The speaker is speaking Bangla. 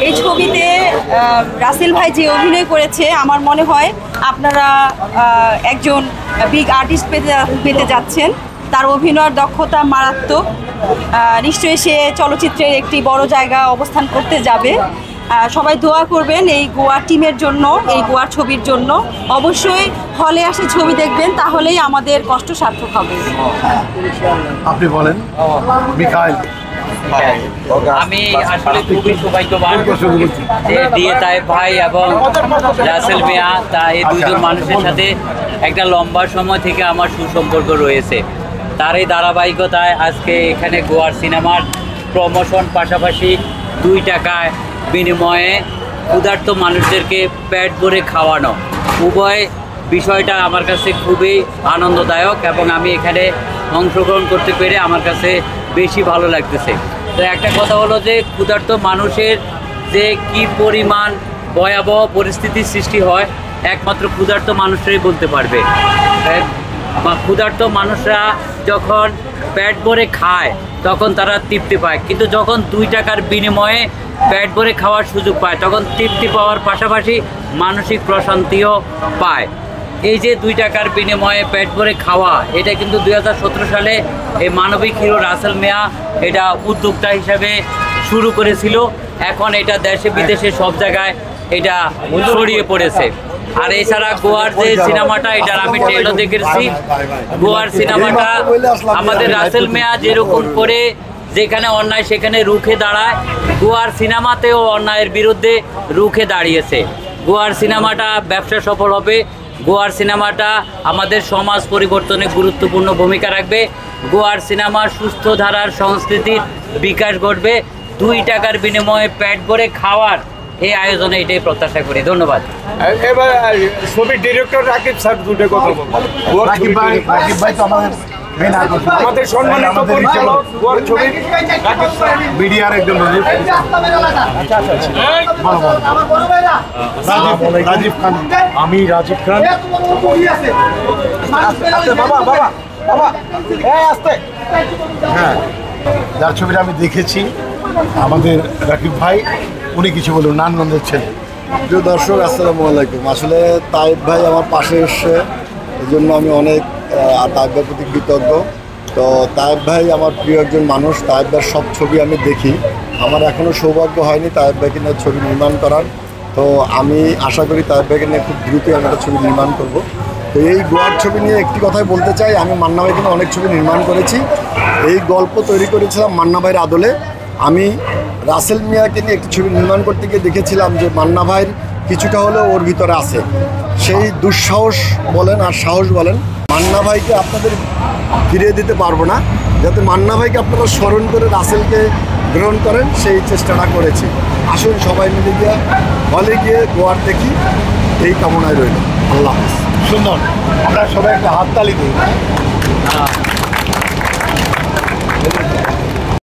এই ছবিতে রাসেল ভাই যে অভিনয় করেছে আমার মনে হয় আপনারা একজন বিগ আর্টিস্ট পেতে যাচ্ছেন। তার অভিনয়ের দক্ষতা মারাত্মক। নিশ্চয়ই সে চলচ্চিত্রের একটি বড় জায়গা অবস্থান করতে যাবে। সবাই দোয়া করবেন এই গোয়া টিমের জন্য, এই গোয়ার ছবির জন্য। অবশ্যই হলে আসে ছবি দেখবেন, তাহলেই আমাদের কষ্ট সার্থক হবে। আপনি বলেন মিখাইল। আমি আসলে খুবই সৌভাগ্যবান যে ডিএ তাইব ভাই এবং রাসেল মিয়া এই দুজন মানুষের সাথে একটা লম্বা সময় থেকে আমার সুসম্পর্ক রয়েছে। তার এই ধারাবাহিকতায় আজকে এখানে গোয়ার সিনেমার প্রমোশন, পাশাপাশি 2 টাকায় বিনিময়ে ক্ষুধার্ত মানুষদেরকে পেট ভরে খাওয়ানো, উভয় বিষয়টা আমার কাছে খুবই আনন্দদায়ক এবং আমি এখানে অংশগ্রহণ করতে পেরে আমার কাছে বেশি ভালো লাগতেছে। তো একটা কথা হলো যে ক্ষুধার্ত মানুষের যে কি পরিমাণ ভয়াবহ পরিস্থিতির সৃষ্টি হয় একমাত্র ক্ষুধার্ত মানুষরাই বলতে পারবে। ক্ষুধার্ত মানুষরা যখন পেট ভরে খায় তখন তারা তৃপ্তি পায়, কিন্তু যখন 2 টাকার বিনিময়ে পেট ভরে খাওয়ার সুযোগ পায় তখন তৃপ্তি পাওয়ার পাশাপাশি মানসিক প্রশান্তিও পায়। এই যে 2 টাকার বিনিময়ে পেট ভরে খাওয়া, এটা কিন্তু 2017 সালে এই মানবিক হিরো রাসেল মিয়া এটা উদ্যোক্তা হিসাবে শুরু করেছিল। এখন এটা দেশে বিদেশে সব জায়গায় এটা ছড়িয়ে পড়েছে। আর এছাড়া গোয়ার যে সিনেমাটা, এটার আমি ট্রেলও দেখেছি। গোয়ার সিনেমাটা আমাদের রাসেল মিয়া যেরকম করে যেখানে অন্যায় সেখানে রুখে দাঁড়ায়, গোয়ার সিনেমাতেও অন্যায়ের বিরুদ্ধে রুখে দাঁড়িয়েছে। গোয়ার সিনেমাটা ব্যবসা সফল হবে, গোয়ার সিনেমাটা আমাদের সমাজ পরিবর্তনে গুরুত্বপূর্ণ ভূমিকা রাখবে, গোয়ার সিনেমার সুস্থ ধারার সংস্কৃতির বিকাশ ঘটবে। 2 টাকার বিনিময়ে পেট ভরে খাওয়ার এই আয়োজনে এটাই প্রত্যাশা করি। ধন্যবাদ। এবার ছবির ডিরেক্টর রাকিব স্যার দুটো কথা বলবো। রাকিব ভাই তো আমাদের সম্মানিত পরিচালক গোয়ার ছবির রাকিব স্যার, মিডিয়ার একজন রাজীব খান। আমি রাজীব খান। হ্যাঁ, যার ছবিটা আমি দেখেছি আমাদের রাকিব ভাই, উনি কিছু বলুন। নারায়ণগঞ্জের ছেলে। প্রিয় দর্শক, আসসালামু আলাইকুম। আসলে তাইব ভাই আমার পাশে এসে এই জন্য আমি অনেক তাইব ভাইয়ের প্রতি কৃতজ্ঞ। তো তাইব ভাই আমার প্রিয় একজন মানুষ। তাইব ভাইয়ের সব ছবি আমি দেখি। আমার এখনও সৌভাগ্য হয়নি তাইব ভাইকে নিয়ে ছবি নির্মাণ করার। তো আমি আশা করি তাইব ভাইকে নিয়ে খুব দ্রুতই আমি একটা ছবি নির্মাণ করব। তো এই গোয়ার ছবি নিয়ে একটি কথাই বলতে চাই, আমি মান্না ভাইকে নিয়ে অনেক ছবি নির্মাণ করেছি। এই গল্প তৈরি করেছিলাম মান্না ভাইয়ের আদলে। আমি রাসেল মিয়াকে নিয়ে একটি ছবি নির্মাণ করতে গিয়ে দেখেছিলাম যে মান্না ভাইয়ের কিছুটা হলেও ওর ভিতরে আছে। সেই দুঃসাহস বলেন আর সাহস বলেন, মান্না ভাইকে আপনাদের ফিরিয়ে দিতে পারবো না। যাতে মান্না ভাইকে আপনারা স্মরণ করে রাসেলকে গ্রহণ করেন, সেই চেষ্টাটা করেছি। আসুন সবাই মিলে গিয়ে হলে গিয়ে গোয়ার দেখি, এই কামনায় রইল। আল্লাহ হাফেজ। সুন্দর, আমরা সবাই একটা হাততালি দিই।